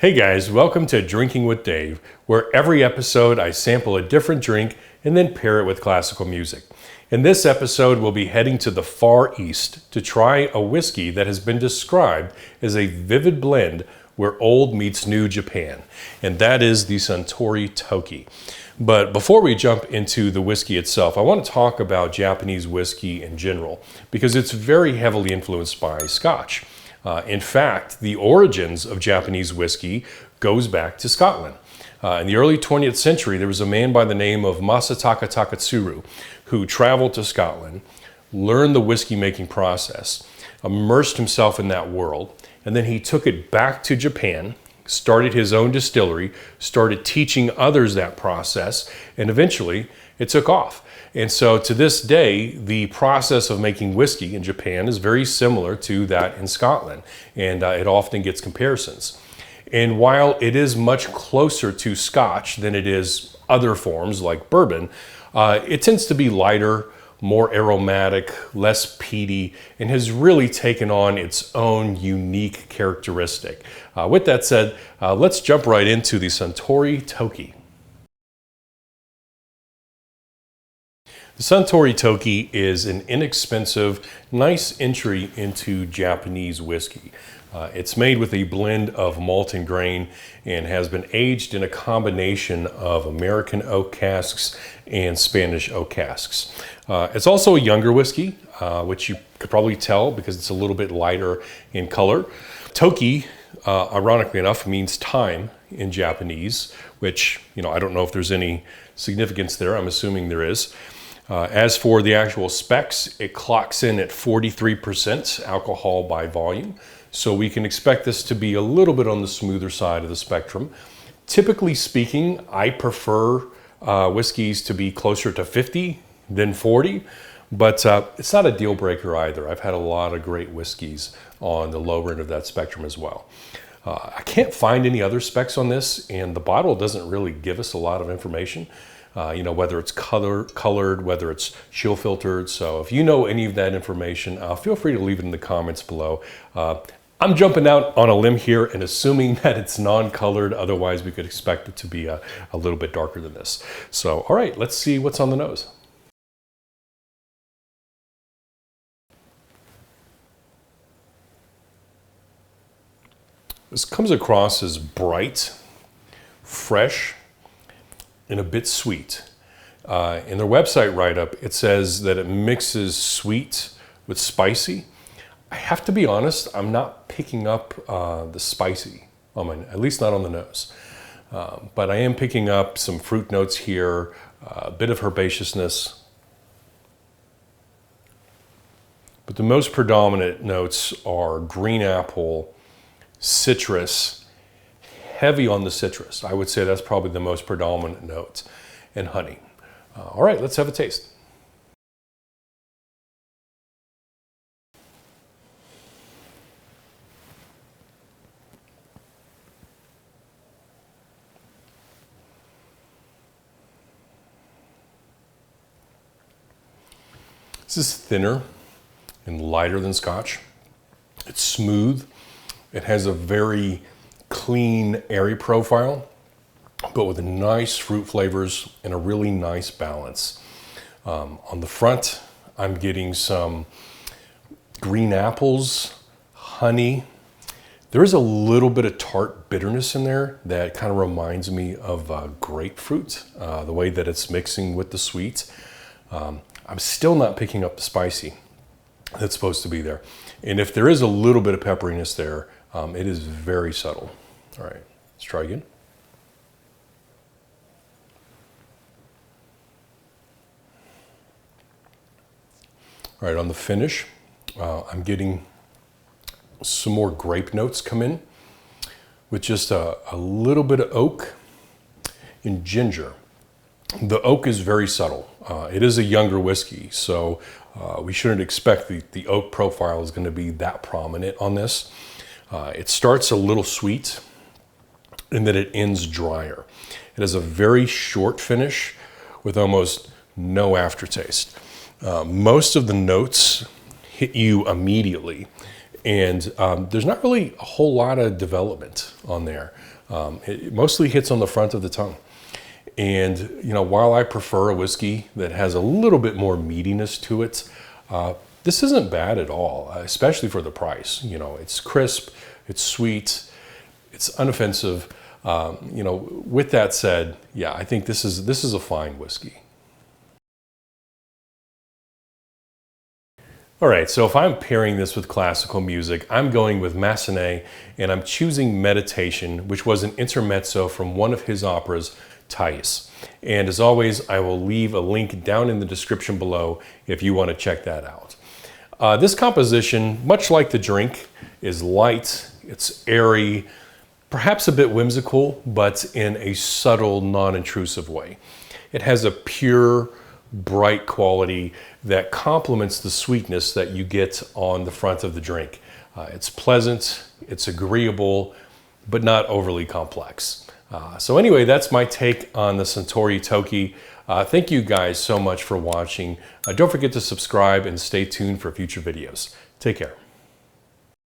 Hey guys, welcome to Drinking with Dave, where every episode I sample a different drink and then pair it with classical music. In this episode, we'll be heading to the Far East to try a whiskey that has been described as a vivid blend where old meets new Japan, and that is the Suntory Toki. But before we jump into the whiskey itself, I want to talk about Japanese whiskey in general, because it's very heavily influenced by Scotch. In fact, the origins of Japanese whiskey goes back to Scotland. In the early 20th century, there was a man by the name of Masataka Takatsuru who traveled to Scotland, learned the whiskey making process, immersed himself in that world, and then he took it back to Japan, started his own distillery, started teaching others that process, and eventually it took off. And so to this day, the process of making whiskey in Japan is very similar to that in Scotland, and it often gets comparisons. And while it is much closer to Scotch than it is other forms like bourbon, it tends to be lighter, more aromatic, less peaty, and has really taken on its own unique characteristic. With that said, let's jump right into the Suntory Toki. The Suntory Toki is an inexpensive, nice entry into Japanese whiskey. It's made with a blend of malt and grain and has been aged in a combination of American oak casks and Spanish oak casks. It's also a younger whiskey, which you could probably tell because it's a little bit lighter in color. Toki, ironically enough, means time in Japanese, which, I don't know if there's any significance there. I'm assuming there is. As for the actual specs, it clocks in at 43% alcohol by volume. So we can expect this to be a little bit on the smoother side of the spectrum. Typically speaking, I prefer whiskeys to be closer to 50 than 40, but it's not a deal breaker either. I've had a lot of great whiskeys on the lower end of that spectrum as well. I can't find any other specs on this, and the bottle doesn't really give us a lot of information. Whether it's colored, whether it's chill filtered. So if you know any of that information, feel free to leave it in the comments below. I'm jumping out on a limb here and assuming that it's non-colored. Otherwise, we could expect it to be a little bit darker than this. So, all right, let's see what's on the nose. This comes across as bright, fresh, and a bit sweet. In their website write-up, it says that it mixes sweet with spicy. I have to be honest, I'm not picking up the spicy, at least not on the nose. But I am picking up some fruit notes here, a bit of herbaceousness. But the most predominant notes are green apple, citrus, heavy on the citrus. I would say that's probably the most predominant note, and honey. All right, let's have a taste. This is thinner and lighter than Scotch. It's smooth. It has a very clean, airy profile, but with nice fruit flavors and a really nice balance. On the front, I'm getting some green apples, honey. There is a little bit of tart bitterness in there that kind of reminds me of grapefruit, the way that it's mixing with the sweet. I'm still not picking up the spicy that's supposed to be there. And if there is a little bit of pepperiness there, it is very subtle. All right, let's try again. All right, on the finish, I'm getting some more grape notes come in with just a little bit of oak and ginger. The oak is very subtle. It is a younger whiskey, so we shouldn't expect the oak profile is going to be that prominent on this. It starts a little sweet, and then it ends drier. It has a very short finish with almost no aftertaste. Most of the notes hit you immediately, And there's not really a whole lot of development on there. It mostly hits on the front of the tongue. And, you know, while I prefer a whiskey that has a little bit more meatiness to it, this isn't bad at all, especially for the price. You know, it's crisp, it's sweet, it's unoffensive. You know, with that said, yeah, I think this is a fine whiskey. All right, so if I'm pairing this with classical music, I'm going with Massenet, and I'm choosing Meditation, which was an intermezzo from one of his operas, Thais. And as always, I will leave a link down in the description below if you want to check that out. This composition, much like the drink, is light, it's airy, perhaps a bit whimsical, but in a subtle, non-intrusive way. It has a pure, bright quality that complements the sweetness that you get on the front of the drink. It's pleasant, it's agreeable, but not overly complex. So anyway, that's my take on the Suntory Toki. Thank you guys so much for watching. Don't forget to subscribe and stay tuned for future videos. Take care.